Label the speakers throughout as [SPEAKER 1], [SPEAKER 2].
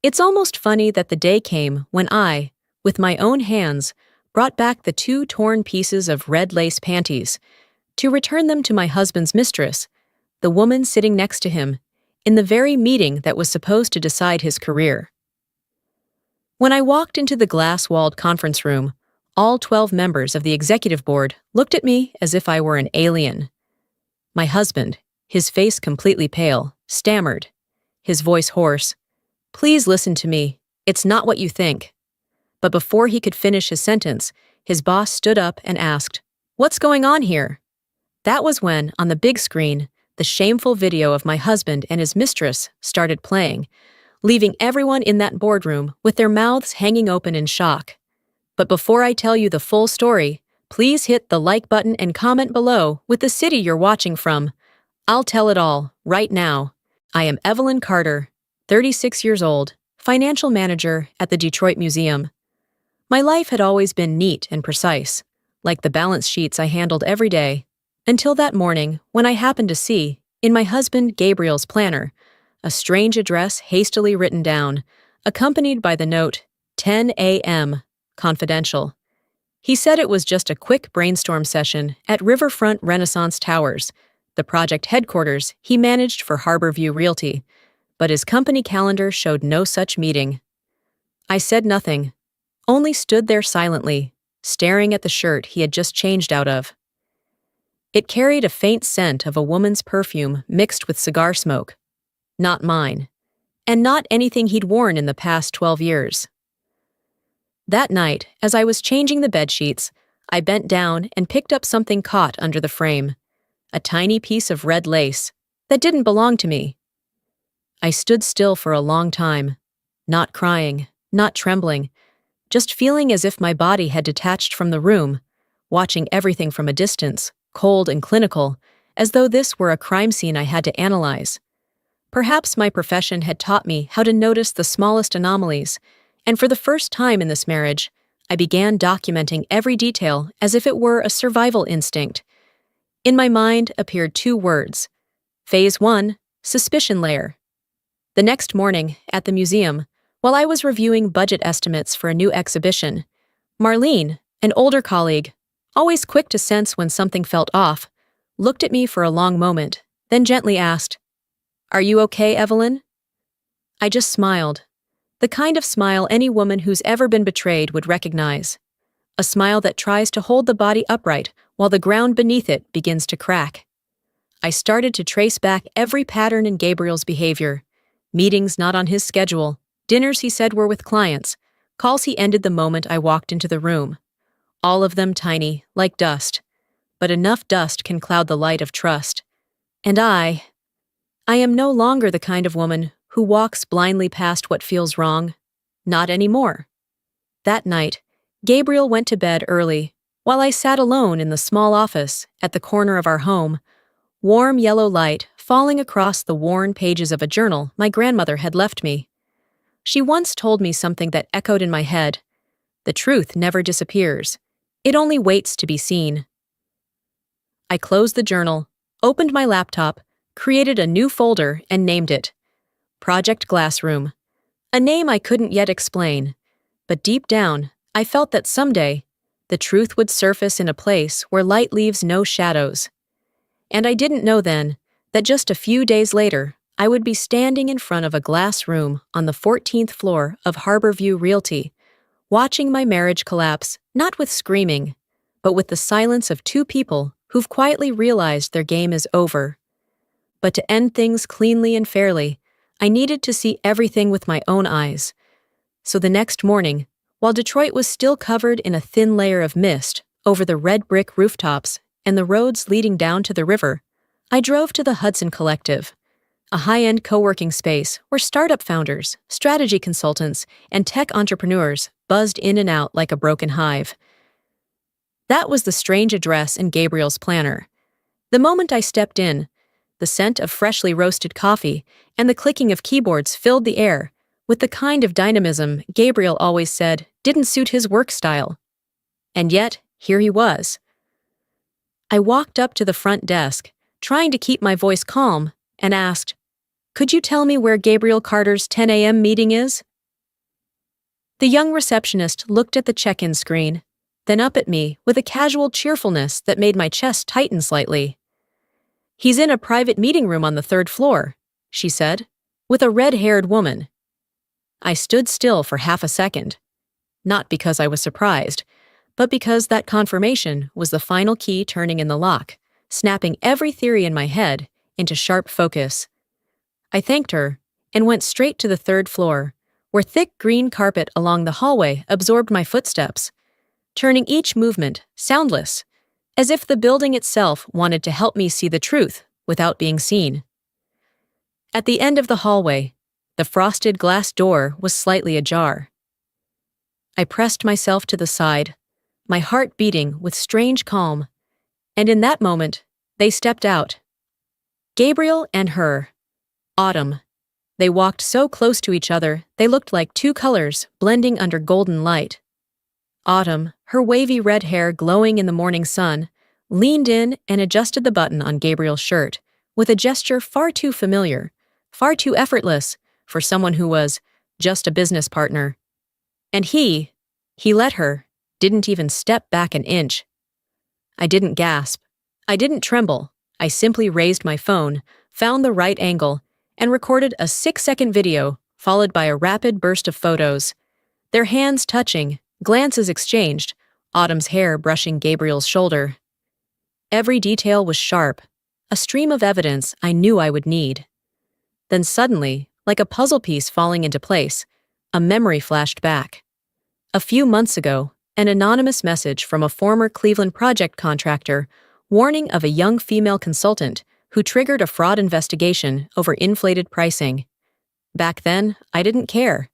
[SPEAKER 1] It's almost funny that the day came when I, with my own hands, brought back the two torn pieces of red lace panties to return them to my husband's mistress, the woman sitting next to him, in the very meeting that was supposed to decide his career. When I walked into the glass-walled conference room, all 12 members of the executive board looked at me as if I were an alien. My husband, his face completely pale, stammered, his voice hoarse, "Please listen to me. It's not what you think." But before he could finish his sentence, his boss stood up and asked, "What's going on here?" That was when, on the big screen, the shameful video of my husband and his mistress started playing, leaving everyone in that boardroom with their mouths hanging open in shock. But before I tell you the full story, please hit the like button and comment below with the city you're watching from. I'll tell it all, right now. I am Evelyn Carter, 36 years old, financial manager at the Detroit Museum. My life had always been neat and precise, like the balance sheets I handled every day, until that morning when I happened to see, in my husband Gabriel's planner, a strange address hastily written down, accompanied by the note, 10 a.m., confidential. He said it was just a quick brainstorm session at Riverfront Renaissance Towers, the project headquarters he managed for Harborview Realty, but his company calendar showed no such meeting. I said nothing, only stood there silently, staring at the shirt he had just changed out of. It carried a faint scent of a woman's perfume mixed with cigar smoke. Not mine, and not anything he'd worn in the past 12 years. That night, as I was changing the bedsheets, I bent down and picked up something caught under the frame, a tiny piece of red lace that didn't belong to me. I stood still for a long time, not crying, not trembling, just feeling as if my body had detached from the room, watching everything from a distance, cold and clinical, as though this were a crime scene I had to analyze. Perhaps my profession had taught me how to notice the smallest anomalies, and for the first time in this marriage, I began documenting every detail as if it were a survival instinct. In my mind appeared two words: Phase 1, suspicion layer. The next morning, at the museum, while I was reviewing budget estimates for a new exhibition, Marlene, an older colleague, always quick to sense when something felt off, looked at me for a long moment, then gently asked, "Are you okay, Evelyn?" I just smiled. The kind of smile any woman who's ever been betrayed would recognize. A smile that tries to hold the body upright while the ground beneath it begins to crack. I started to trace back every pattern in Gabriel's behavior. Meetings not on his schedule, dinners he said were with clients, calls he ended the moment I walked into the room. All of them tiny, like dust. But enough dust can cloud the light of trust. And I am no longer the kind of woman who walks blindly past what feels wrong. Not anymore. That night, Gabriel went to bed early, while I sat alone in the small office at the corner of our home, warm yellow light falling across the worn pages of a journal my grandmother had left me. She once told me something that echoed in my head. The truth never disappears. It only waits to be seen. I closed the journal, opened my laptop, created a new folder, and named it Project Glassroom. A name I couldn't yet explain, but deep down, I felt that someday, the truth would surface in a place where light leaves no shadows. And I didn't know then that just a few days later, I would be standing in front of a glass room on the 14th floor of Harborview Realty, watching my marriage collapse, not with screaming, but with the silence of two people who've quietly realized their game is over. But to end things cleanly and fairly, I needed to see everything with my own eyes. So the next morning, while Detroit was still covered in a thin layer of mist over the red brick rooftops and the roads leading down to the river, I drove to the Hudson Collective, a high-end co-working space where startup founders, strategy consultants, and tech entrepreneurs buzzed in and out like a broken hive. That was the strange address in Gabriel's planner. The moment I stepped in, the scent of freshly roasted coffee and the clicking of keyboards filled the air with the kind of dynamism Gabriel always said didn't suit his work style. And yet, here he was. I walked up to the front desk, trying to keep my voice calm, and asked, "Could you tell me where Gabriel Carter's 10 a.m. meeting is?" The young receptionist looked at the check-in screen, then up at me with a casual cheerfulness that made my chest tighten slightly. "He's in a private meeting room on the 3rd floor," she said, "with a red-haired woman." I stood still for half a second, not because I was surprised, but because that confirmation was the final key turning in the lock, snapping every theory in my head into sharp focus. I thanked her and went straight to the 3rd floor, where thick green carpet along the hallway absorbed my footsteps, turning each movement soundless, as if the building itself wanted to help me see the truth without being seen. At the end of the hallway, the frosted glass door was slightly ajar. I pressed myself to the side, my heart beating with strange calm, and in that moment, they stepped out. Gabriel and her. Autumn. They walked so close to each other, they looked like two colors blending under golden light. Autumn, her wavy red hair glowing in the morning sun, leaned in and adjusted the button on Gabriel's shirt with a gesture far too familiar, far too effortless for someone who was just a business partner. And he let her, didn't even step back an inch. I didn't gasp. I didn't tremble. I simply raised my phone, found the right angle, and recorded a 6-second video followed by a rapid burst of photos. Their hands touching, glances exchanged, Autumn's hair brushing Gabriel's shoulder. Every detail was sharp, a stream of evidence I knew I would need. Then suddenly, like a puzzle piece falling into place, a memory flashed back. A few months ago, an anonymous message from a former Cleveland project contractor warning of a young female consultant who triggered a fraud investigation over inflated pricing. Back then, I didn't care.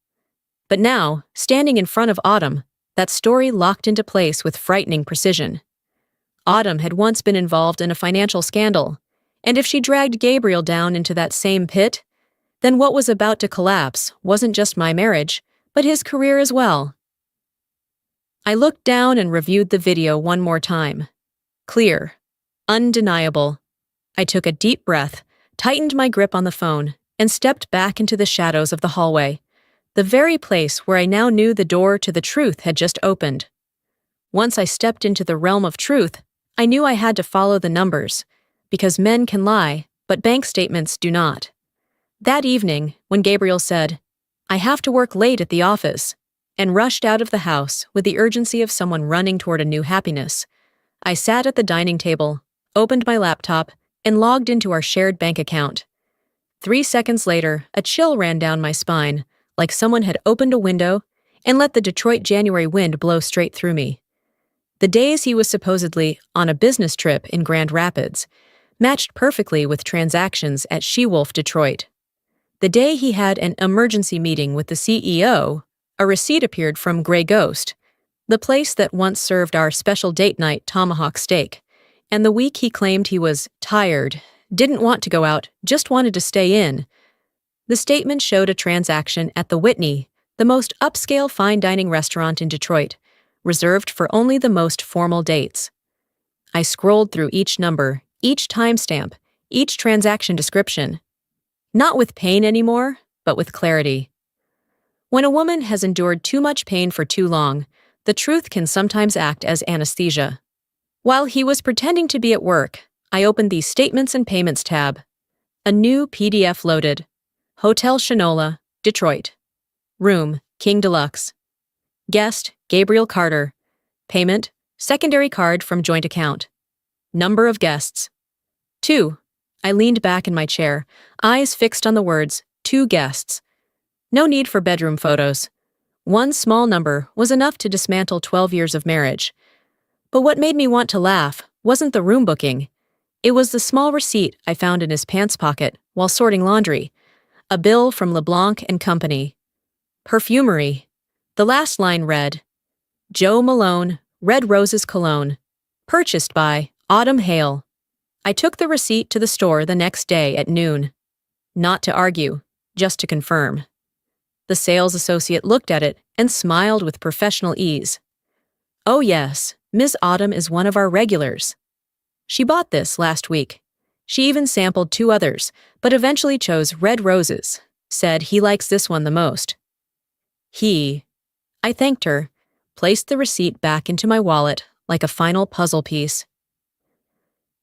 [SPEAKER 1] But now, standing in front of Autumn, that story locked into place with frightening precision. Autumn had once been involved in a financial scandal, and if she dragged Gabriel down into that same pit, then what was about to collapse wasn't just my marriage, but his career as well. I looked down and reviewed the video one more time. Clear. Undeniable. I took a deep breath, tightened my grip on the phone, and stepped back into the shadows of the hallway, the very place where I now knew the door to the truth had just opened. Once I stepped into the realm of truth, I knew I had to follow the numbers, because men can lie, but bank statements do not. That evening, when Gabriel said, "I have to work late at the office," and rushed out of the house with the urgency of someone running toward a new happiness, I sat at the dining table, opened my laptop, and logged into our shared bank account. 3 seconds later, a chill ran down my spine, like someone had opened a window and let the Detroit January wind blow straight through me. The days he was supposedly on a business trip in Grand Rapids matched perfectly with transactions at She-Wolf Detroit. The day he had an emergency meeting with the CEO, a receipt appeared from Grey Ghost, the place that once served our special date night tomahawk steak, and the week he claimed he was tired, didn't want to go out, just wanted to stay in. The statement showed a transaction at the Whitney, the most upscale fine dining restaurant in Detroit, reserved for only the most formal dates. I scrolled through each number, each timestamp, each transaction description. Not with pain anymore, but with clarity. When a woman has endured too much pain for too long, the truth can sometimes act as anesthesia. While he was pretending to be at work, I opened the Statements and Payments tab. A new PDF loaded. Hotel Shinola, Detroit. Room, King Deluxe. Guest, Gabriel Carter. Payment, secondary card from joint account. Number of guests. 2. I leaned back in my chair, eyes fixed on the words, 2 guests. No need for bedroom photos. One small number was enough to dismantle 12 years of marriage. But what made me want to laugh wasn't the room booking. It was the small receipt I found in his pants pocket while sorting laundry, a bill from LeBlanc and Company. Perfumery. The last line read, Joe Malone, Red Roses Cologne, purchased by Autumn Hale. I took the receipt to the store the next day at noon. Not to argue, just to confirm. The sales associate looked at it and smiled with professional ease. "Oh yes, Ms. Autumn is one of our regulars. She bought this last week. She even sampled 2 others, but eventually chose Red Roses, said he likes this one the most." He. I thanked her, placed the receipt back into my wallet like a final puzzle piece.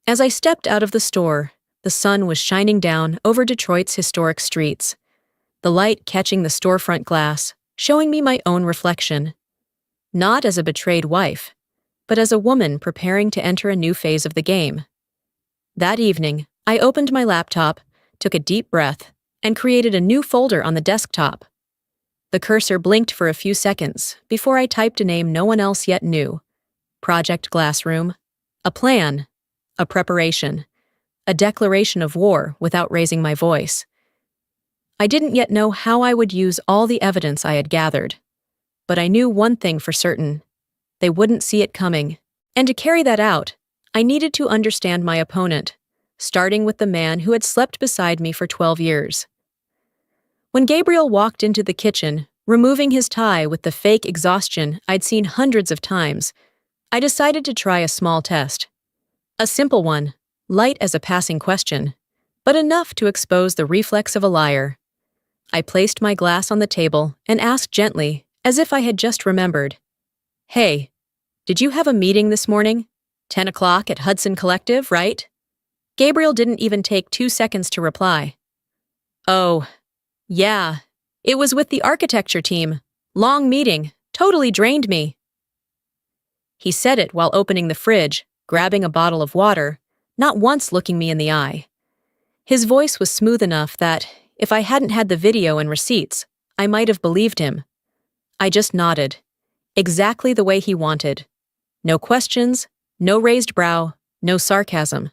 [SPEAKER 1] As I stepped out of the store, the sun was shining down over Detroit's historic streets, the light catching the storefront glass, showing me my own reflection. Not as a betrayed wife, but as a woman preparing to enter a new phase of the game. That evening, I opened my laptop, took a deep breath, and created a new folder on the desktop. The cursor blinked for a few seconds before I typed a name no one else yet knew. Project Glassroom. A plan. A preparation. A declaration of war without raising my voice. I didn't yet know how I would use all the evidence I had gathered. But I knew one thing for certain. They wouldn't see it coming. And to carry that out, I needed to understand my opponent, starting with the man who had slept beside me for 12 years. When Gabriel walked into the kitchen, removing his tie with the fake exhaustion I'd seen hundreds of times, I decided to try a small test. A simple one, light as a passing question, but enough to expose the reflex of a liar. I placed my glass on the table and asked gently, as if I had just remembered, "Hey, did you have a meeting this morning? 10 o'clock at Hudson Collective, right?" Gabriel didn't even take 2 seconds to reply. "Oh, yeah, it was with the architecture team. Long meeting, totally drained me." He said it while opening the fridge, grabbing a bottle of water, not once looking me in the eye. His voice was smooth enough that, if I hadn't had the video and receipts, I might have believed him. I just nodded, exactly the way he wanted. No questions, no raised brow, no sarcasm.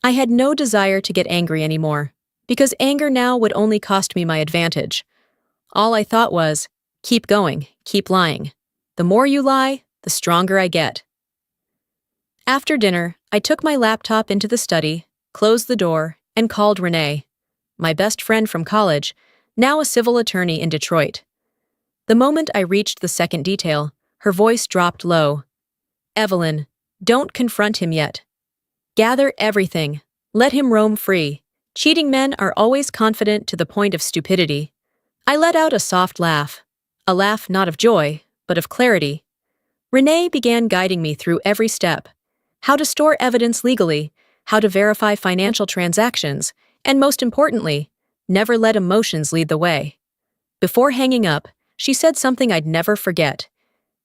[SPEAKER 1] I had no desire to get angry anymore, because anger now would only cost me my advantage. All I thought was, keep going, keep lying. The more you lie, the stronger I get. After dinner, I took my laptop into the study, closed the door, and called Renee, my best friend from college, now a civil attorney in Detroit. The moment I reached the second detail, her voice dropped low. "Evelyn, don't confront him yet. Gather everything. Let him roam free. Cheating men are always confident to the point of stupidity." I let out a soft laugh. A laugh not of joy, but of clarity. Renee began guiding me through every step. How to store evidence legally, how to verify financial transactions, and most importantly, never let emotions lead the way. Before hanging up, she said something I'd never forget.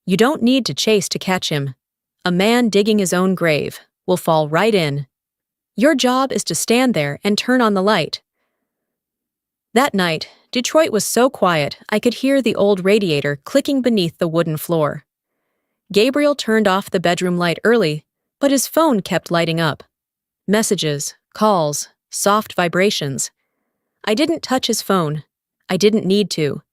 [SPEAKER 1] "You don't need to chase to catch him. A man digging his own grave will fall right in. Your job is to stand there and turn on the light." That night, Detroit was so quiet I could hear the old radiator clicking beneath the wooden floor. Gabriel turned off the bedroom light early, but his phone kept lighting up. Messages, calls, soft vibrations. I didn't touch his phone. I didn't need to.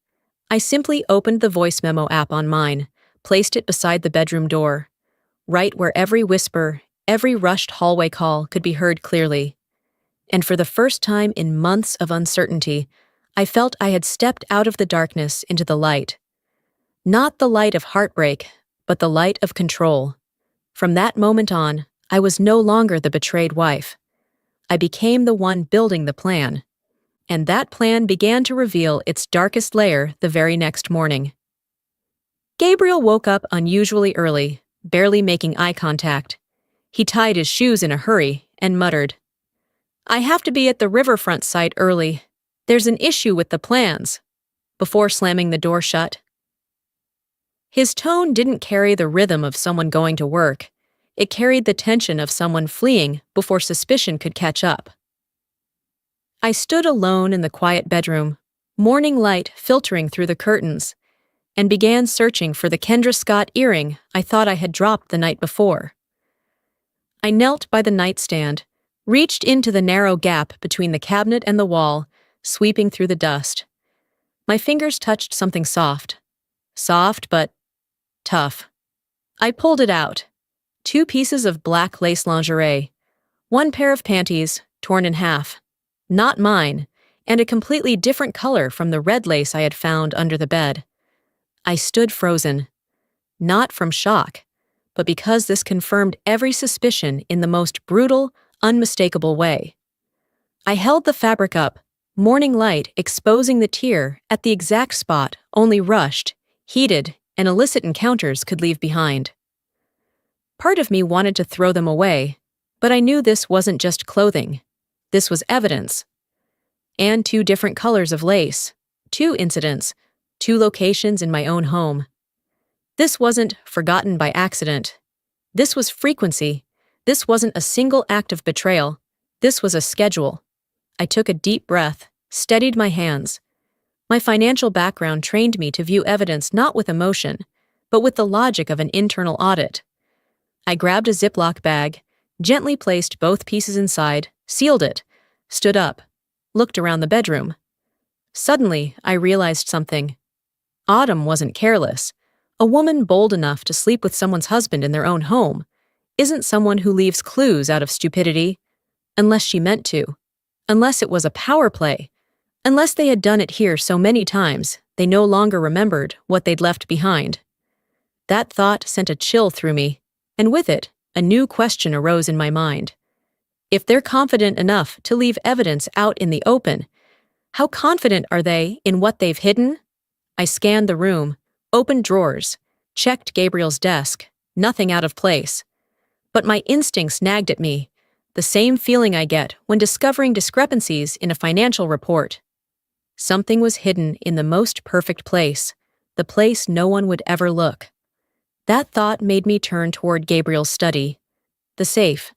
[SPEAKER 1] I simply opened the voice memo app on mine, placed it beside the bedroom door, right where every whisper, every rushed hallway call could be heard clearly. And for the first time in months of uncertainty, I felt I had stepped out of the darkness into the light. Not the light of heartbreak, but the light of control. From that moment on, I was no longer the betrayed wife. I became the one building the plan. And that plan began to reveal its darkest layer the very next morning. Gabriel woke up unusually early, barely making eye contact. He tied his shoes in a hurry and muttered, "I have to be at the riverfront site early. There's an issue with the plans," before slamming the door shut. His tone didn't carry the rhythm of someone going to work. It carried the tension of someone fleeing before suspicion could catch up. I stood alone in the quiet bedroom, morning light filtering through the curtains, and began searching for the Kendra Scott earring I thought I had dropped the night before. I knelt by the nightstand, reached into the narrow gap between the cabinet and the wall, sweeping through the dust. My fingers touched something soft. Soft, but tough. I pulled it out. 2 pieces of black lace lingerie. 1 pair of panties, torn in half. Not mine, and a completely different color from the red lace I had found under the bed. I stood frozen. Not from shock, but because this confirmed every suspicion in the most brutal, unmistakable way. I held the fabric up, morning light exposing the tear at the exact spot only rushed, heated, and illicit encounters could leave behind. Part of me wanted to throw them away, but I knew this wasn't just clothing. This was evidence. And 2 different colors of lace, 2 incidents, 2 locations in my own home. This wasn't forgotten by accident. This was frequency. This wasn't a single act of betrayal. This was a schedule. I took a deep breath, steadied my hands. My financial background trained me to view evidence not with emotion, but with the logic of an internal audit. I grabbed a Ziploc bag, gently placed both pieces inside, sealed it, stood up, looked around the bedroom. Suddenly, I realized something. Autumn wasn't careless. A woman bold enough to sleep with someone's husband in their own home isn't someone who leaves clues out of stupidity, unless she meant to, unless it was a power play, unless they had done it here so many times they no longer remembered what they'd left behind. That thought sent a chill through me, and with it, a new question arose in my mind. If they're confident enough to leave evidence out in the open, how confident are they in what they've hidden? I scanned the room, opened drawers, checked Gabriel's desk, nothing out of place. But my instincts nagged at me, the same feeling I get when discovering discrepancies in a financial report. Something was hidden in the most perfect place, the place no one would ever look. That thought made me turn toward Gabriel's study, the safe,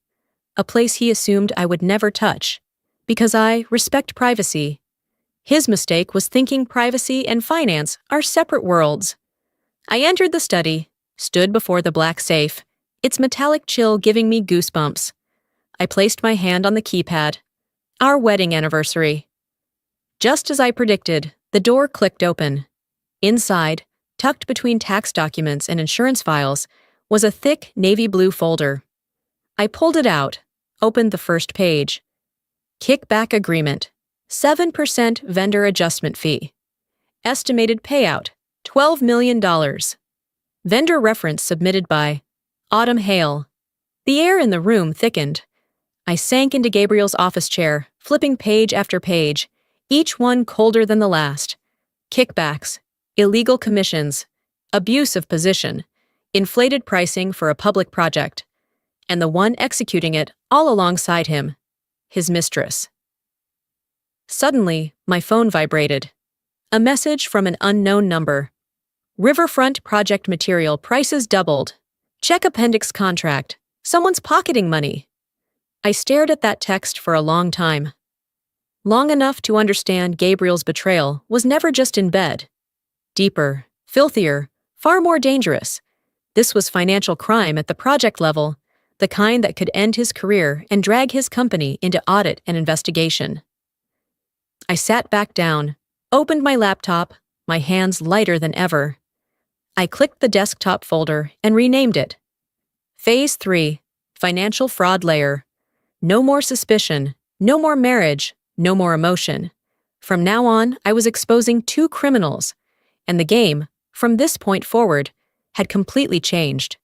[SPEAKER 1] a place he assumed I would never touch, because I respect privacy. His mistake was thinking privacy and finance are separate worlds. I entered the study, stood before the black safe, its metallic chill giving me goosebumps. I placed my hand on the keypad. Our wedding anniversary. Just as I predicted, the door clicked open. Inside, tucked between tax documents and insurance files, was a thick navy blue folder. I pulled it out, opened the first page. Kickback agreement. 7% vendor adjustment fee. Estimated payout, $12 million. Vendor reference submitted by Autumn Hale. The air in the room thickened. I sank into Gabriel's office chair, flipping page after page, each one colder than the last. Kickbacks, illegal commissions, abuse of position, inflated pricing for a public project, and the one executing it all alongside him, his mistress. Suddenly, my phone vibrated. A message from an unknown number. Riverfront project material prices doubled. Check appendix contract. Someone's pocketing money. I stared at that text for a long time. Long enough to understand Gabriel's betrayal was never just in bed. Deeper, filthier, far more dangerous. This was financial crime at the project level, the kind that could end his career and drag his company into audit and investigation. I sat back down, opened my laptop, my hands lighter than ever. I clicked the desktop folder and renamed it. Phase 3, Financial Fraud Layer. No more suspicion, no more marriage, no more emotion. From now on, I was exposing 2 criminals, and the game, from this point forward, had completely changed.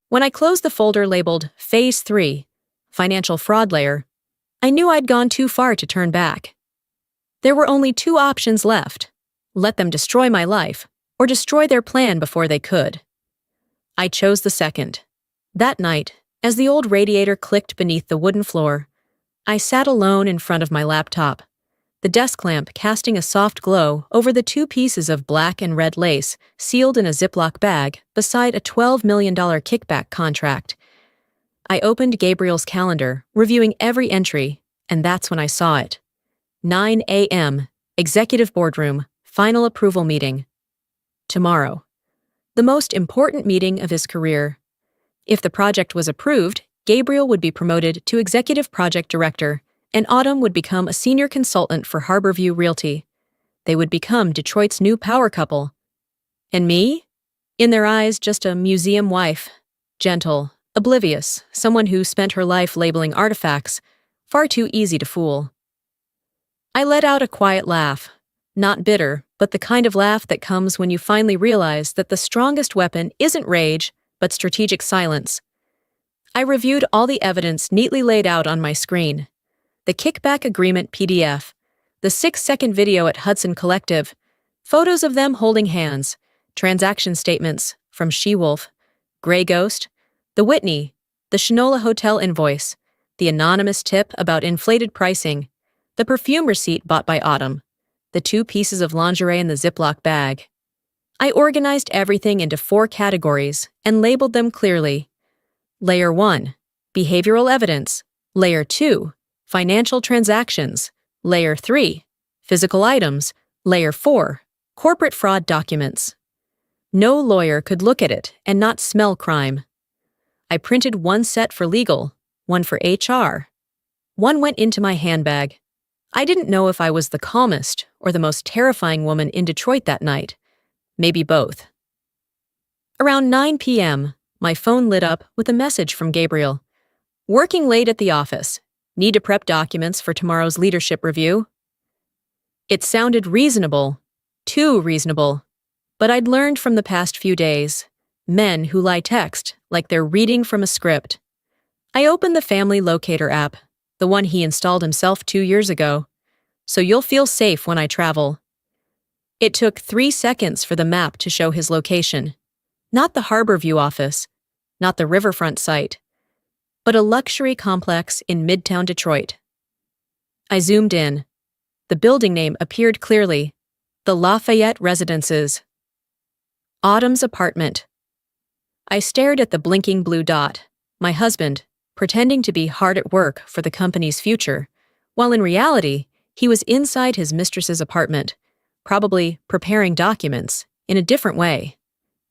[SPEAKER 1] When I closed the folder labeled Phase 3, Financial Fraud Layer, I knew I'd gone too far to turn back. There were only 2 options left: let them destroy my life, or destroy their plan before they could. I chose the second. That night, as the old radiator clicked beneath the wooden floor, I sat alone in front of my laptop, the desk lamp casting a soft glow over the 2 pieces of black and red lace sealed in a Ziploc bag beside a $12 million kickback contract. I opened Gabriel's calendar, reviewing every entry, and that's when I saw it. 9 a.m., executive boardroom, final approval meeting. Tomorrow. The most important meeting of his career. If the project was approved, Gabriel would be promoted to executive project director, and Autumn would become a senior consultant for Harborview Realty. They would become Detroit's new power couple. And me? In their eyes, just a museum wife. Gentle, oblivious, someone who spent her life labeling artifacts, far too easy to fool. I let out a quiet laugh. Not bitter, but the kind of laugh that comes when you finally realize that the strongest weapon isn't rage, but strategic silence. I reviewed all the evidence neatly laid out on my screen. The kickback agreement PDF, the 6-second video at Hudson Collective, photos of them holding hands, transaction statements from She-Wolf, Grey Ghost, the Whitney, the Shinola Hotel invoice, the anonymous tip about inflated pricing, the perfume receipt bought by Autumn, the 2 pieces of lingerie in the Ziploc bag. I organized everything into 4 categories and labeled them clearly. Layer 1, behavioral evidence. Layer 2, financial transactions. Layer 3, physical items. Layer 4, corporate fraud documents. No lawyer could look at it and not smell crime. I printed 1 set for legal, 1 for HR. 1 went into my handbag. I didn't know if I was the calmest or the most terrifying woman in Detroit that night. Maybe both. Around 9 p.m., my phone lit up with a message from Gabriel. Working late at the office. Need to prep documents for tomorrow's leadership review. It sounded reasonable. Too reasonable. But I'd learned from the past few days. Men who lie text like they're reading from a script. I opened the Family Locator app, the one he installed himself 2 years ago. So you'll feel safe when I travel. It took 3 seconds for the map to show his location. Not the Harborview office, not the riverfront site, but a luxury complex in Midtown Detroit. I zoomed in. The building name appeared clearly. The Lafayette Residences. Autumn's apartment. I stared at the blinking blue dot, my husband, pretending to be hard at work for the company's future, while in reality, he was inside his mistress's apartment, probably preparing documents in a different way.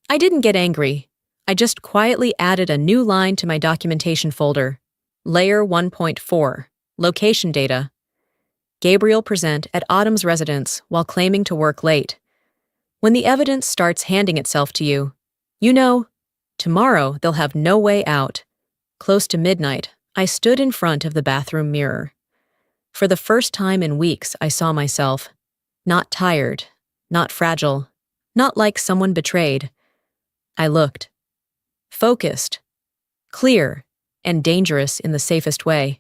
[SPEAKER 1] I didn't get angry. I just quietly added a new line to my documentation folder. Layer 1.4, location data. Gabriel present at Autumn's residence while claiming to work late. When the evidence starts handing itself to you, you know, tomorrow they'll have no way out. Close to midnight, I stood in front of the bathroom mirror. For the first time in weeks, I saw myself. Not tired, not fragile, not like someone betrayed. I looked. Focused, clear, and dangerous in the safest way.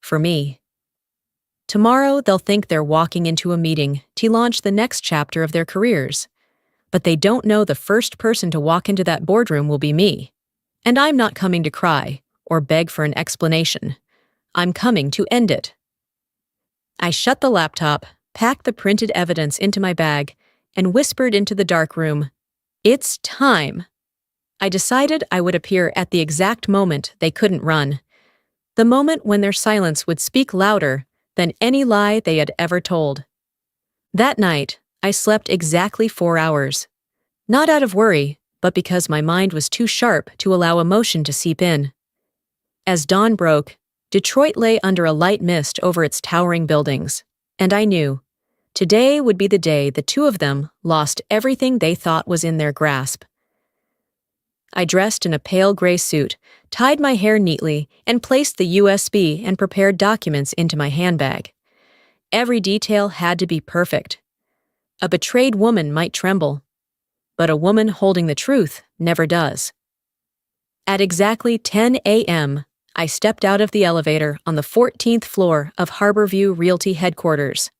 [SPEAKER 1] For me. Tomorrow they'll think they're walking into a meeting to launch the next chapter of their careers. But they don't know the first person to walk into that boardroom will be me. And I'm not coming to cry or beg for an explanation. I'm coming to end it. I shut the laptop, packed the printed evidence into my bag, and whispered into the dark room, "It's time." I decided I would appear at the exact moment they couldn't run. The moment when their silence would speak louder than any lie they had ever told. That night, I slept exactly 4 hours. Not out of worry, but because my mind was too sharp to allow emotion to seep in. As dawn broke, Detroit lay under a light mist over its towering buildings, and I knew, today would be the day the 2 of them lost everything they thought was in their grasp. I dressed in a pale gray suit, tied my hair neatly, and placed the USB and prepared documents into my handbag. Every detail had to be perfect. A betrayed woman might tremble, but a woman holding the truth never does. At exactly 10 a.m., I stepped out of the elevator on the 14th floor of Harborview Realty headquarters.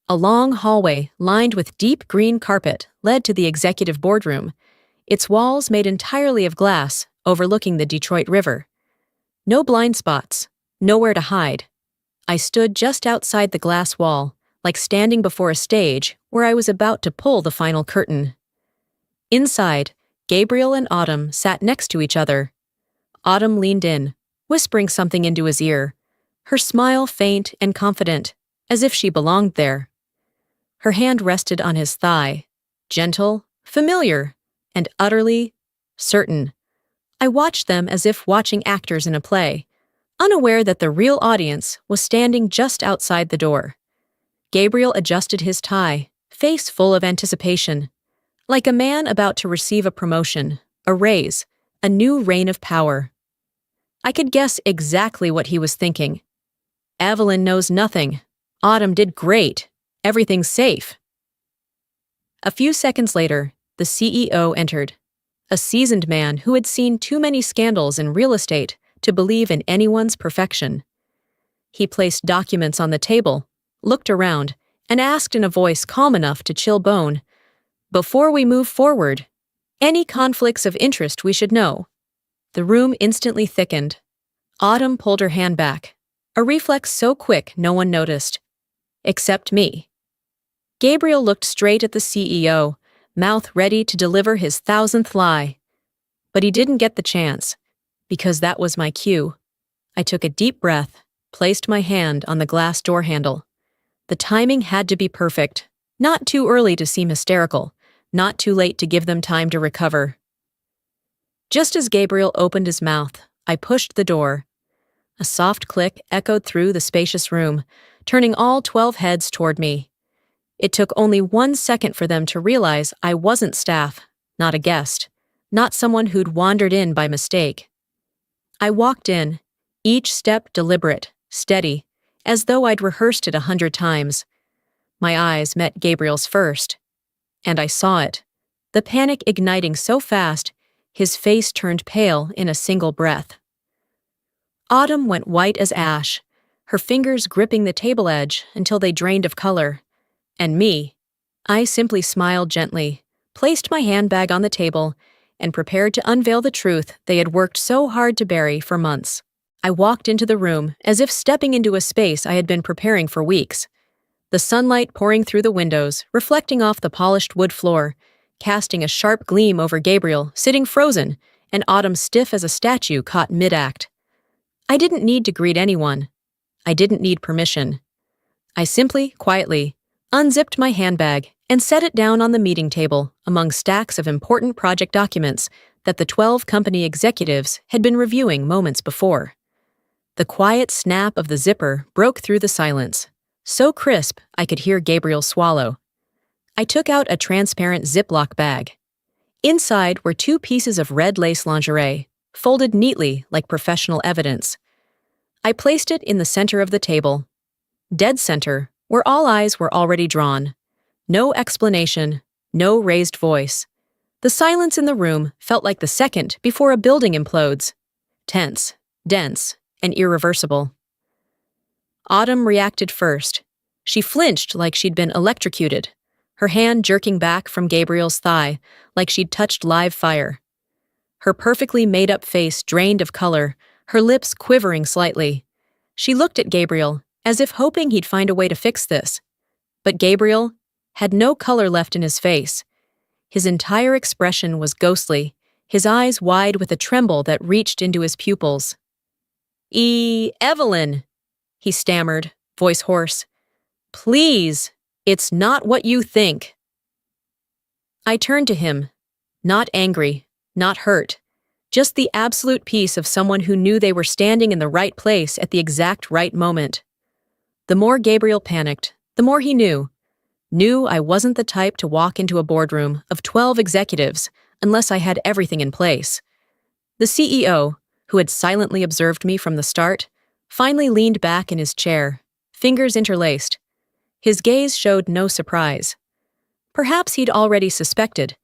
[SPEAKER 1] A long hallway lined with deep green carpet led to the executive boardroom, its walls made entirely of glass overlooking the Detroit River. No blind spots, nowhere to hide. I stood just outside the glass wall, like standing before a stage where I was about to pull the final curtain. Inside, Gabriel and Autumn sat next to each other. Autumn leaned in, whispering something into his ear, her smile faint and confident, as if she belonged there. Her hand rested on his thigh, gentle, familiar, and utterly certain. I watched them as if watching actors in a play, unaware that the real audience was standing just outside the door. Gabriel adjusted his tie, face full of anticipation, like a man about to receive a promotion, a raise, a new reign of power. I could guess exactly what he was thinking. Evelyn knows nothing. Autumn did great. Everything's safe. A few seconds later, the CEO entered, a seasoned man who had seen too many scandals in real estate to believe in anyone's perfection. He placed documents on the table, looked around, and asked in a voice calm enough to chill bone, Before we move forward, any conflicts of interest we should know." The room instantly thickened. Autumn pulled her hand back, a reflex so quick no one noticed. Except me. Gabriel looked straight at the CEO, mouth ready to deliver his 1,000th lie. But he didn't get the chance, because that was my cue. I took a deep breath, placed my hand on the glass door handle. The timing had to be perfect, not too early to seem hysterical, not too late to give them time to recover. Just as Gabriel opened his mouth, I pushed the door. A soft click echoed through the spacious room, turning all 12 heads toward me. It took only 1 second for them to realize I wasn't staff, not a guest, not someone who'd wandered in by mistake. I walked in, each step deliberate, steady, as though I'd rehearsed it 100 times. My eyes met Gabriel's first, and I saw it, the panic igniting so fast, his face turned pale in a single breath. Autumn went white as ash, her fingers gripping the table edge until they drained of color. And me, I simply smiled gently, placed my handbag on the table, and prepared to unveil the truth they had worked so hard to bury for months. I walked into the room as if stepping into a space I had been preparing for weeks. The sunlight pouring through the windows, reflecting off the polished wood floor, casting a sharp gleam over Gabriel, sitting frozen, and Autumn stiff as a statue caught mid-act. I didn't need to greet anyone. I didn't need permission. I simply, quietly, unzipped my handbag and set it down on the meeting table among stacks of important project documents that the 12 company executives had been reviewing moments before. The quiet snap of the zipper broke through the silence, so crisp I could hear Gabriel swallow. I took out a transparent Ziploc bag. Inside were 2 pieces of red lace lingerie, folded neatly like professional evidence. I placed it in the center of the table. Dead center, where all eyes were already drawn. No explanation, no raised voice. The silence in the room felt like the second before a building implodes. Tense, dense, and irreversible. Autumn reacted first. She flinched like she'd been electrocuted, her hand jerking back from Gabriel's thigh like she'd touched live fire. Her perfectly made-up face drained of color, her lips quivering slightly. She looked at Gabriel, as if hoping he'd find a way to fix this. But Gabriel had no color left in his face. His entire expression was ghostly, his eyes wide with a tremble that reached into his pupils. "Evelyn," he stammered, voice hoarse. "Please, it's not what you think." I turned to him, not angry, not hurt, just the absolute peace of someone who knew they were standing in the right place at the exact right moment. The more Gabriel panicked, the more he knew I wasn't the type to walk into a boardroom of 12 executives unless I had everything in place. The CEO, who had silently observed me from the start, finally leaned back in his chair, fingers interlaced. His gaze showed no surprise. Perhaps he'd already suspected.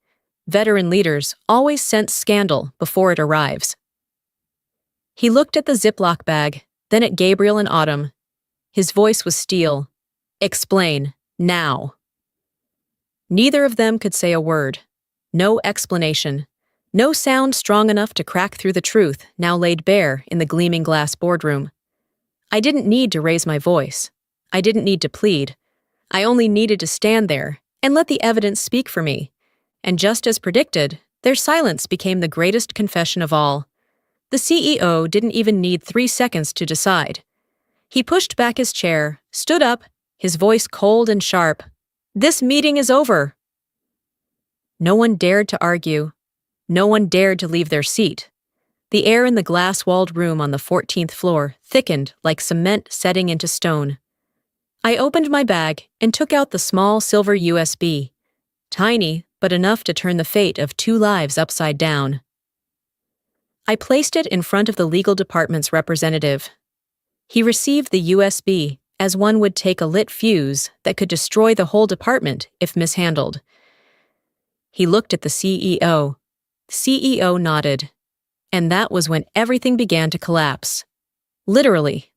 [SPEAKER 1] Veteran leaders always sense scandal before it arrives. He looked at the Ziploc bag, then at Gabriel and Autumn. His voice was steel. "Explain, now." Neither of them could say a word. No explanation. No sound strong enough to crack through the truth now laid bare in the gleaming glass boardroom. I didn't need to raise my voice. I didn't need to plead. I only needed to stand there and let the evidence speak for me. And just as predicted, their silence became the greatest confession of all. The CEO didn't even need 3 seconds to decide. He pushed back his chair, stood up, his voice cold and sharp. "This meeting is over." No one dared to argue. No one dared to leave their seat. The air in the glass-walled room on the 14th floor thickened like cement setting into stone. I opened my bag and took out the small silver USB. Tiny, but enough to turn the fate of 2 lives upside down. I placed it in front of the legal department's representative. He received the USB as one would take a lit fuse that could destroy the whole department if mishandled. He looked at the CEO. The CEO nodded. And that was when everything began to collapse. Literally.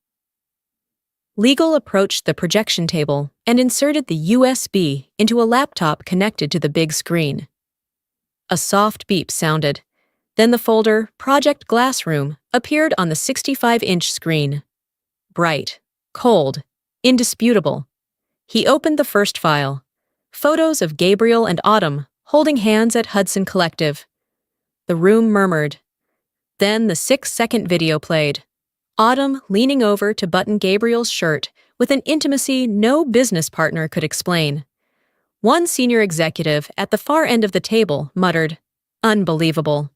[SPEAKER 1] Legal approached the projection table and inserted the USB into a laptop connected to the big screen. A soft beep sounded. Then the folder Project Glassroom appeared on the 65-inch screen. Bright, cold, indisputable. He opened the first file. Photos of Gabriel and Autumn holding hands at Hudson Collective. The room murmured. Then the 6-second video played. Autumn leaning over to button Gabriel's shirt with an intimacy no business partner could explain. One senior executive at the far end of the table muttered, "Unbelievable."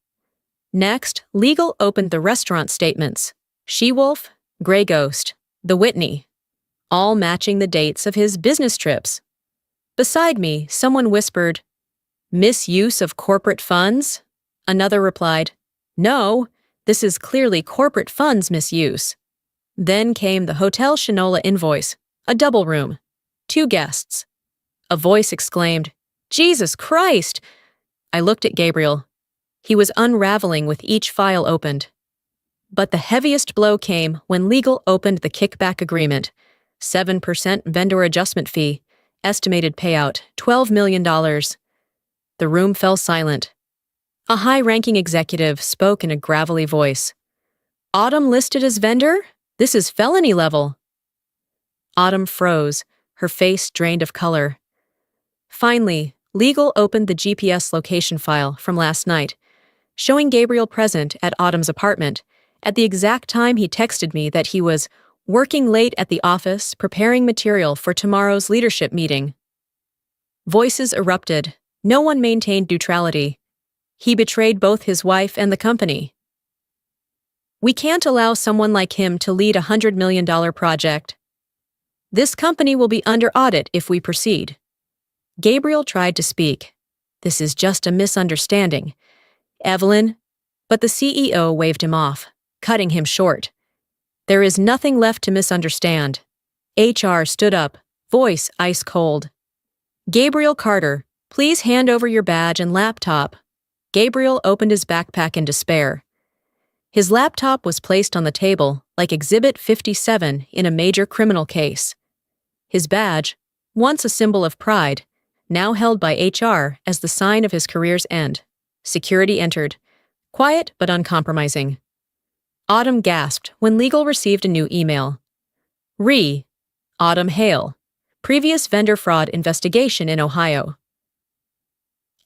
[SPEAKER 1] Next, legal opened the restaurant statements. She-Wolf, Grey Ghost, The Whitney, all matching the dates of his business trips. Beside me, someone whispered, "Misuse of corporate funds?" Another replied, "No, this is clearly corporate funds misuse." Then came the Hotel Shinola invoice, a double room, 2 guests. A voice exclaimed, "Jesus Christ!" I looked at Gabriel. He was unraveling with each file opened. But the heaviest blow came when legal opened the kickback agreement, 7% vendor adjustment fee, estimated payout, $12 million. The room fell silent. A high-ranking executive spoke in a gravelly voice. "Autumn listed as vendor? This is felony level." Autumn froze, her face drained of color. Finally, legal opened the GPS location file from last night, showing Gabriel present at Autumn's apartment at the exact time he texted me that he was working late at the office preparing material for tomorrow's leadership meeting. Voices erupted. No one maintained neutrality. He betrayed both his wife and the company. We can't allow someone like him to lead a $100 million project. This company will be under audit if we proceed. Gabriel tried to speak. This is just a misunderstanding. Evelyn, but the CEO waved him off, cutting him short. There is nothing left to misunderstand. HR stood up, voice ice cold. "Gabriel Carter, please hand over your badge and laptop." Gabriel opened his backpack in despair. His laptop was placed on the table like Exhibit 57 in a major criminal case. His badge, once a symbol of pride, now held by HR as the sign of his career's end. Security entered, quiet but uncompromising. Autumn gasped when legal received a new email. Autumn Hale, previous vendor fraud investigation in Ohio.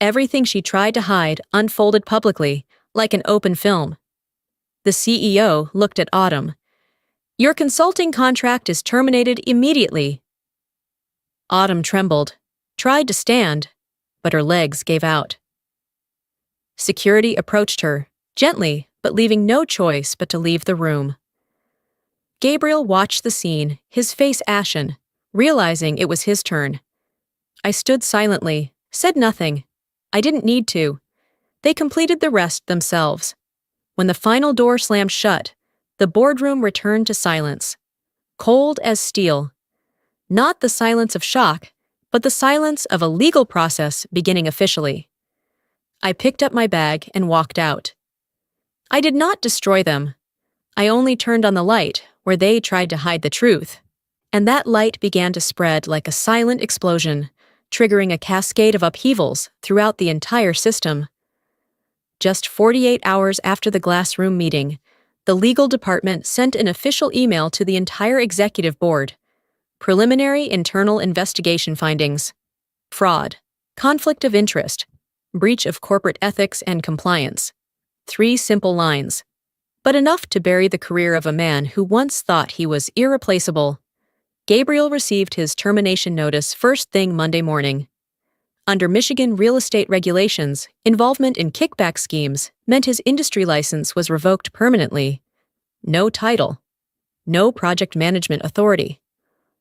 [SPEAKER 1] Everything she tried to hide unfolded publicly, like an open film. The CEO looked at Autumn. "Your consulting contract is terminated immediately." Autumn trembled, tried to stand, but her legs gave out. Security approached her, gently, but leaving no choice but to leave the room. Gabriel watched the scene, his face ashen, realizing it was his turn. I stood silently, said nothing. I didn't need to. They completed the rest themselves. When the final door slammed shut, the boardroom returned to silence. Cold as steel. Not the silence of shock, but the silence of a legal process beginning officially. I picked up my bag and walked out. I did not destroy them. I only turned on the light where they tried to hide the truth. And that light began to spread like a silent explosion, triggering a cascade of upheavals throughout the entire system. Just 48 hours after the Glassroom meeting, the legal department sent an official email to the entire executive board. Preliminary internal investigation findings. Fraud. Conflict of interest. Breach of corporate ethics and compliance. 3 simple lines. But enough to bury the career of a man who once thought he was irreplaceable. Gabriel received his termination notice first thing Monday morning. Under Michigan real estate regulations, involvement in kickback schemes meant his industry license was revoked permanently. No title. No project management authority.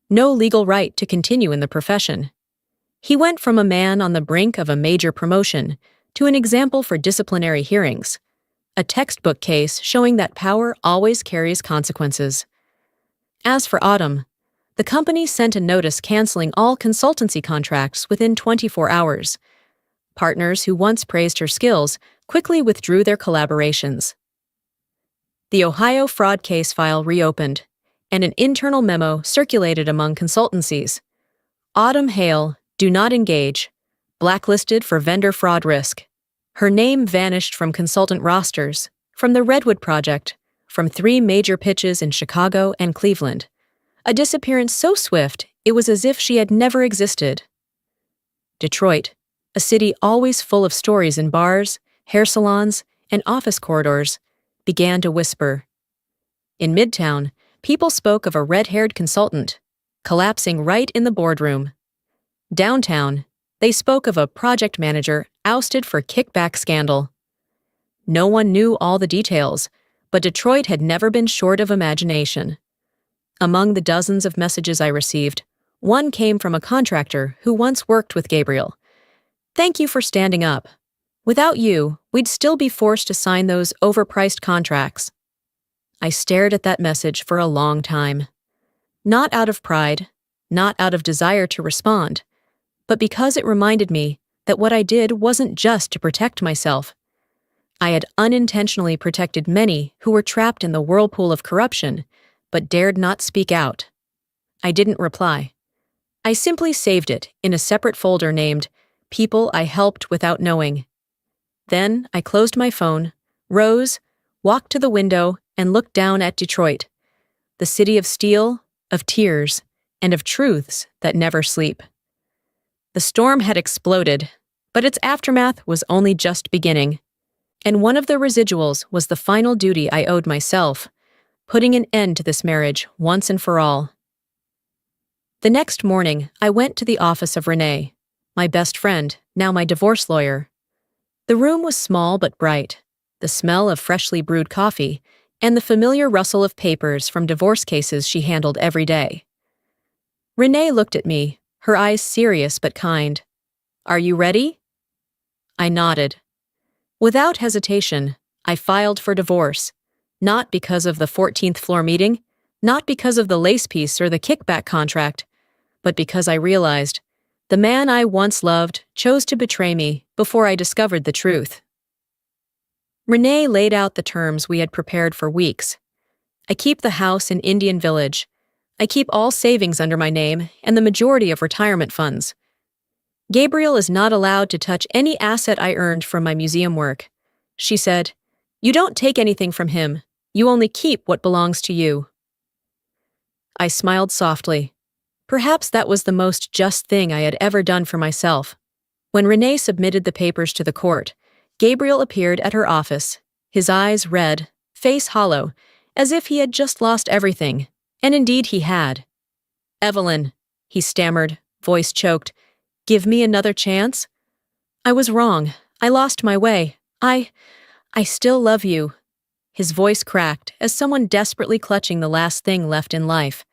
[SPEAKER 1] No legal right to continue in the profession. He went from a man on the brink of a major promotion to an example for disciplinary hearings, a textbook case showing that power always carries consequences. As for Autumn, the company sent a notice canceling all consultancy contracts within 24 hours. Partners who once praised her skills quickly withdrew their collaborations. The Ohio fraud case file reopened. and an internal memo circulated among consultancies. Autumn Hale, do not engage. Blacklisted for vendor fraud risk. Her name vanished from consultant rosters, from the Redwood Project, from 3 major pitches in Chicago and Cleveland. A disappearance so swift, it was as if she had never existed. Detroit, a city always full of stories in bars, hair salons, and office corridors, began to whisper. In Midtown, people spoke of a red-haired consultant, collapsing right in the boardroom. Downtown, they spoke of a project manager ousted for kickback scandal. No one knew all the details, but Detroit had never been short of imagination. Among the dozens of messages I received, one came from a contractor who once worked with Gabriel. Thank you for standing up. Without you, we'd still be forced to sign those overpriced contracts. I stared at that message for a long time. Not out of pride, not out of desire to respond, but because it reminded me that what I did wasn't just to protect myself. I had unintentionally protected many who were trapped in the whirlpool of corruption, but dared not speak out. I didn't reply. I simply saved it in a separate folder named People I Helped Without Knowing. Then I closed my phone, rose, walked to the window, and looked down at Detroit, the city of steel, of tears, and of truths that never sleep. The storm had exploded, but its aftermath was only just beginning. And one of the residuals was the final duty I owed myself, putting an end to this marriage once and for all. The next morning, I went to the office of Renee, my best friend, now my divorce lawyer. The room was small but bright, the smell of freshly brewed coffee, and the familiar rustle of papers from divorce cases she handled every day. Renee looked at me, her eyes serious but kind. Are you ready? I nodded. Without hesitation, I filed for divorce, not because of the 14th floor meeting, not because of the lace piece or the kickback contract, but because I realized the man I once loved chose to betray me before I discovered the truth. Renee laid out the terms we had prepared for weeks. I keep the house in Indian Village. I keep all savings under my name and the majority of retirement funds. Gabriel is not allowed to touch any asset I earned from my museum work. She said, "You don't take anything from him. You only keep what belongs to you." I smiled softly. Perhaps that was the most just thing I had ever done for myself. When Renee submitted the papers to the court, Gabriel appeared at her office, his eyes red, face hollow, as if he had just lost everything, and indeed he had. "Evelyn," he stammered, voice choked, "give me another chance?" "I was wrong. I lost my way. I still love you." His voice cracked as someone desperately clutching the last thing left in life.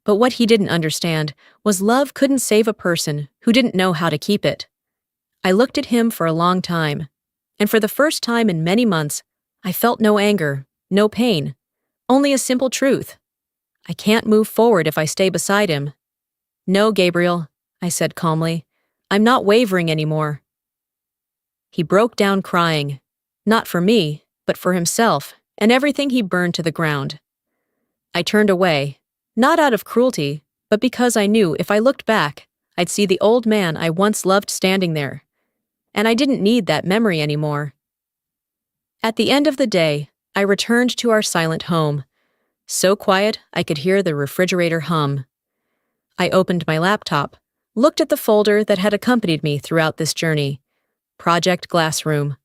[SPEAKER 1] But what he didn't understand was love couldn't save a person who didn't know how to keep it. I looked at him for a long time, and for the first time in many months, I felt no anger, no pain, only a simple truth. I can't move forward if I stay beside him. "No, Gabriel," I said calmly. "I'm not wavering anymore." He broke down crying, not for me, but for himself and everything he burned to the ground. I turned away, not out of cruelty, but because I knew if I looked back, I'd see the old man I once loved standing there. And I didn't need that memory anymore. At the end of the day, I returned to our silent home, so quiet I could hear the refrigerator hum. I opened my laptop, looked at the folder that had accompanied me throughout this journey, Project Glassroom.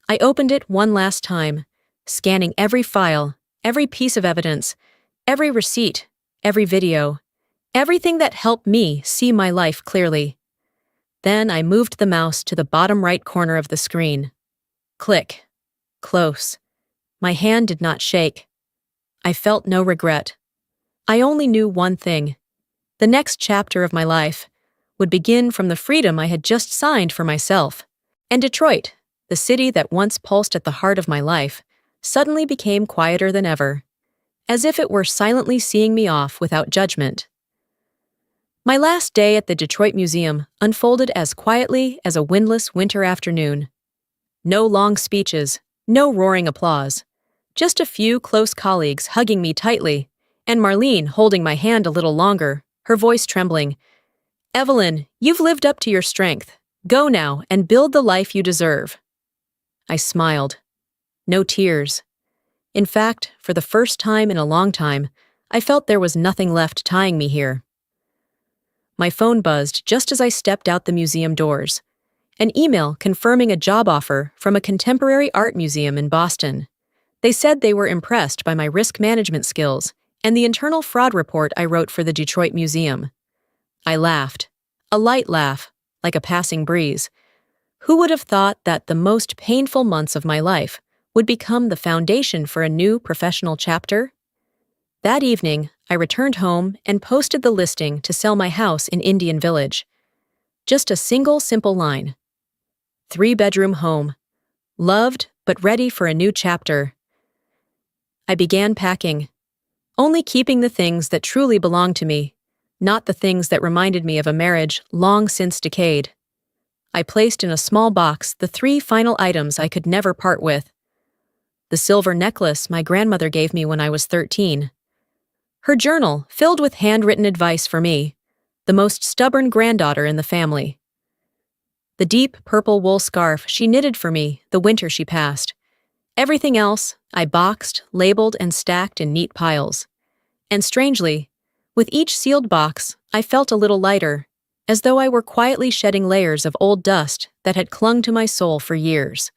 [SPEAKER 1] I opened it one last time, scanning every file, every piece of evidence, every receipt, every video, everything that helped me see my life clearly. Then I moved the mouse to the bottom right corner of the screen. Click. Close. My hand did not shake. I felt no regret. I only knew one thing. The next chapter of my life would begin from the freedom I had just signed for myself. And Detroit, the city that once pulsed at the heart of my life, suddenly became quieter than ever, as if it were silently seeing me off without judgment. My last day at the Detroit Museum unfolded as quietly as a windless winter afternoon. No long speeches, no roaring applause, just a few close colleagues hugging me tightly and Marlene holding my hand a little longer, her voice trembling. "Evelyn, you've lived up to your strength. Go now and build the life you deserve." I smiled. No tears. In fact, for the first time in a long time, I felt there was nothing left tying me here. My phone buzzed just as I stepped out the museum doors. An email confirming a job offer from a contemporary art museum in Boston. They said they were impressed by my risk management skills and the internal fraud report I wrote for the Detroit Museum. I laughed. A light laugh, like a passing breeze. Who would have thought that the most painful months of my life would become the foundation for a new professional chapter? That evening, I returned home and posted the listing to sell my house in Indian Village. Just a single simple line. 3-bedroom home. Loved, but ready for a new chapter. I began packing, only keeping the things that truly belonged to me, not the things that reminded me of a marriage long since decayed. I placed in a small box the 3 final items I could never part with. The silver necklace my grandmother gave me when I was 13. Her journal filled with handwritten advice for me, the most stubborn granddaughter in the family. The deep purple wool scarf she knitted for me the winter she passed. Everything else I boxed, labeled, and stacked in neat piles. And strangely, with each sealed box, I felt a little lighter, as though I were quietly shedding layers of old dust that had clung to my soul for years.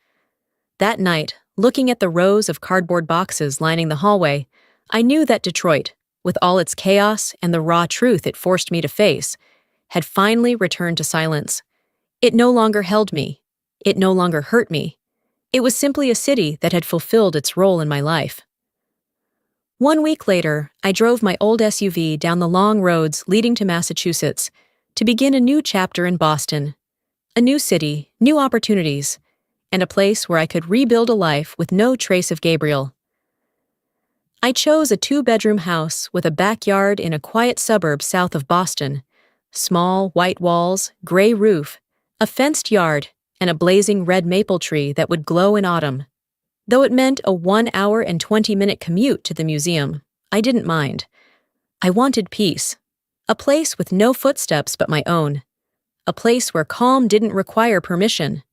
[SPEAKER 1] That night, looking at the rows of cardboard boxes lining the hallway, I knew that Detroit, with all its chaos and the raw truth it forced me to face, had finally returned to silence. It no longer held me. It no longer hurt me. It was simply a city that had fulfilled its role in my life. 1 week later, I drove my old SUV down the long roads leading to Massachusetts to begin a new chapter in Boston. A new city, new opportunities, and a place where I could rebuild a life with no trace of Gabriel. I chose a 2-bedroom house with a backyard in a quiet suburb south of Boston. Small, white walls, gray roof, a fenced yard, and a blazing red maple tree that would glow in autumn. Though it meant a 1 hour and 20-minute commute to the museum, I didn't mind. I wanted peace. A place with no footsteps but my own. A place where calm didn't require permission.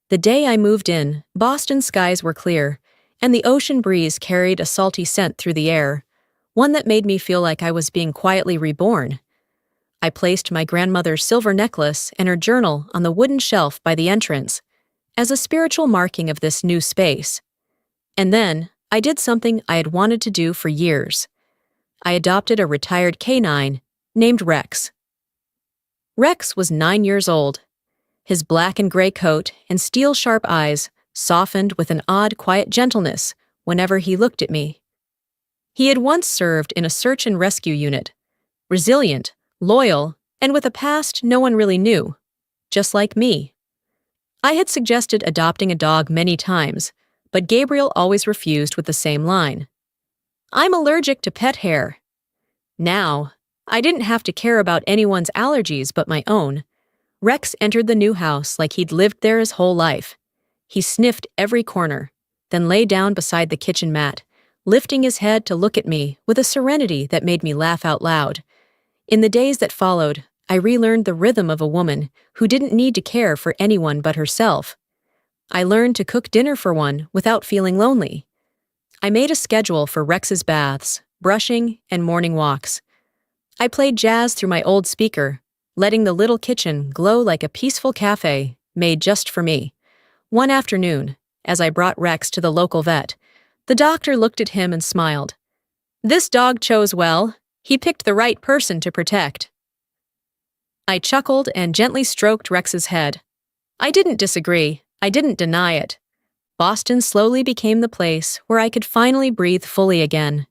[SPEAKER 1] The day I moved in, Boston skies were clear, and the ocean breeze carried a salty scent through the air, one that made me feel like I was being quietly reborn. I placed my grandmother's silver necklace and her journal on the wooden shelf by the entrance, as a spiritual marking of this new space. And then, I did something I had wanted to do for years. I adopted a retired canine named Rex. Rex was 9 years old. His black and gray coat and steel-sharp eyes softened with an odd, quiet gentleness whenever he looked at me. He had once served in a search and rescue unit, resilient, loyal, and with a past no one really knew, just like me. I had suggested adopting a dog many times, but Gabriel always refused with the same line. "I'm allergic to pet hair." Now, I didn't have to care about anyone's allergies but my own. Rex entered the new house like he'd lived there his whole life. He sniffed every corner, then lay down beside the kitchen mat, lifting his head to look at me with a serenity that made me laugh out loud. In the days that followed, I relearned the rhythm of a woman who didn't need to care for anyone but herself. I learned to cook dinner for one without feeling lonely. I made a schedule for Rex's baths, brushing, and morning walks. I played jazz through my old speaker, letting the little kitchen glow like a peaceful cafe made just for me. One afternoon, as I brought Rex to the local vet, the doctor looked at him and smiled. "This dog chose well. He picked the right person to protect." I chuckled and gently stroked Rex's head. I didn't disagree. I didn't deny it. Boston slowly became the place where I could finally breathe fully again.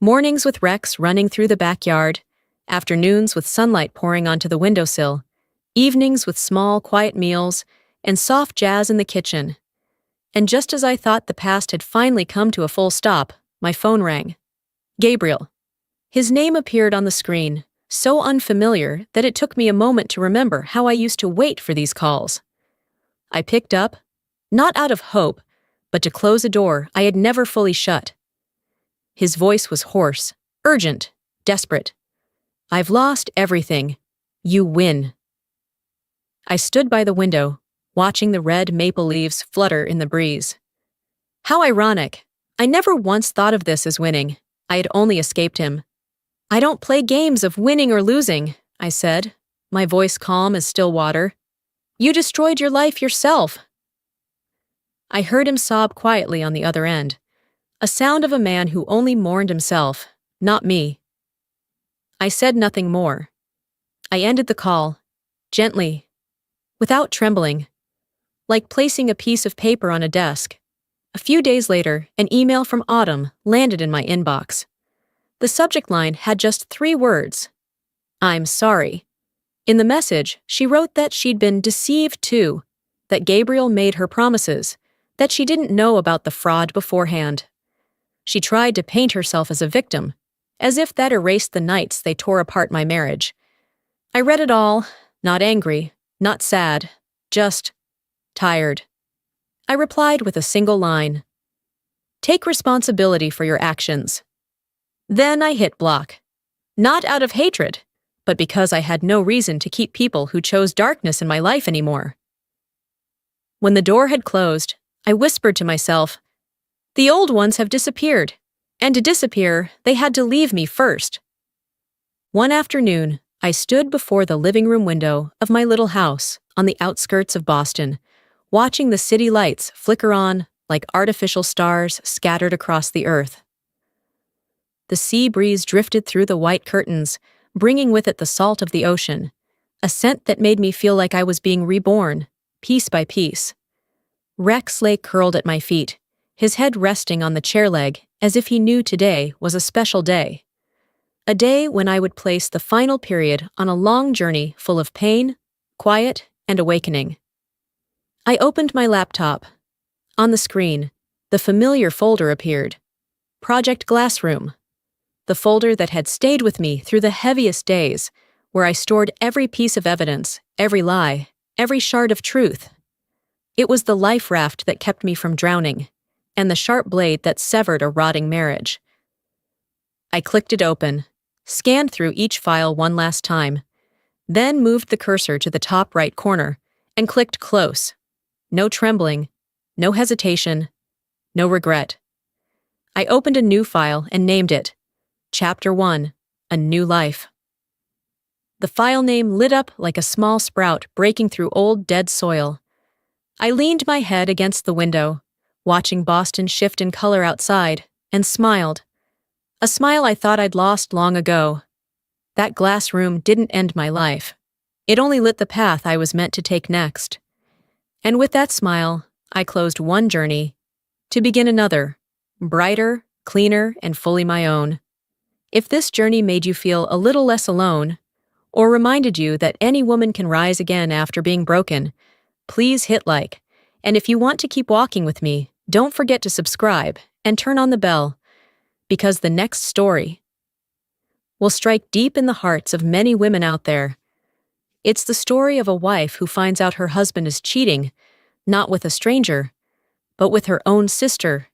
[SPEAKER 1] Mornings with Rex running through the backyard, afternoons with sunlight pouring onto the windowsill, evenings with small, quiet meals, and soft jazz in the kitchen. And just as I thought the past had finally come to a full stop, my phone rang. Gabriel. His name appeared on the screen, so unfamiliar that it took me a moment to remember how I used to wait for these calls. I picked up, not out of hope, but to close a door I had never fully shut. His voice was hoarse, Urgent. Desperate. I've lost everything. You win. I stood by the window, watching the red maple leaves flutter in the breeze. How ironic. I never once thought of this as winning. I had only escaped him. I don't play games of winning or losing, I said, my voice calm as still water. You destroyed your life yourself. I heard him sob quietly on the other end, a sound of a man who only mourned himself, not me. I said nothing more. I ended the call, gently, without trembling, like placing a piece of paper on a desk. A few days later, an email from Autumn landed in my inbox. The subject line had just 3 words. I'm sorry. In the message, she wrote that she'd been deceived too, that Gabriel made her promises, that she didn't know about the fraud beforehand. She tried to paint herself as a victim, as if that erased the nights they tore apart my marriage. I read it all, not angry, not sad, just tired. I replied with a single line. Take responsibility for your actions. Then I hit block. Not out of hatred, but because I had no reason to keep people who chose darkness in my life anymore. When the door had closed, I whispered to myself, the old ones have disappeared, and to disappear, they had to leave me first. One afternoon, I stood before the living room window of my little house on the outskirts of Boston, watching the city lights flicker on like artificial stars scattered across the earth. The sea breeze drifted through the white curtains, bringing with it the salt of the ocean, a scent that made me feel like I was being reborn, piece by piece. Rex lay curled at my feet, his head resting on the chair leg as if he knew today was a special day. A day when I would place the final period on a long journey full of pain, quiet, and awakening. I opened my laptop. On the screen, the familiar folder appeared. Project Glassroom. The folder that had stayed with me through the heaviest days, where I stored every piece of evidence, every lie, every shard of truth. It was the life raft that kept me from drowning, and the sharp blade that severed a rotting marriage. I clicked it open, scanned through each file one last time, then moved the cursor to the top right corner and clicked close. No trembling, no hesitation, no regret. I opened a new file and named it Chapter 1, A New Life. The file name lit up like a small sprout breaking through old dead soil. I leaned my head against the window, watching Boston shift in color outside, and smiled. A smile I thought I'd lost long ago. That glass room didn't end my life. It only lit the path I was meant to take next. And with that smile, I closed one journey, to begin another, brighter, cleaner, and fully my own. If this journey made you feel a little less alone, or reminded you that any woman can rise again after being broken, please hit like. And if you want to keep walking with me, don't forget to subscribe and turn on the bell, because the next story will strike deep in the hearts of many women out there. It's the story of a wife who finds out her husband is cheating, not with a stranger, but with her own sister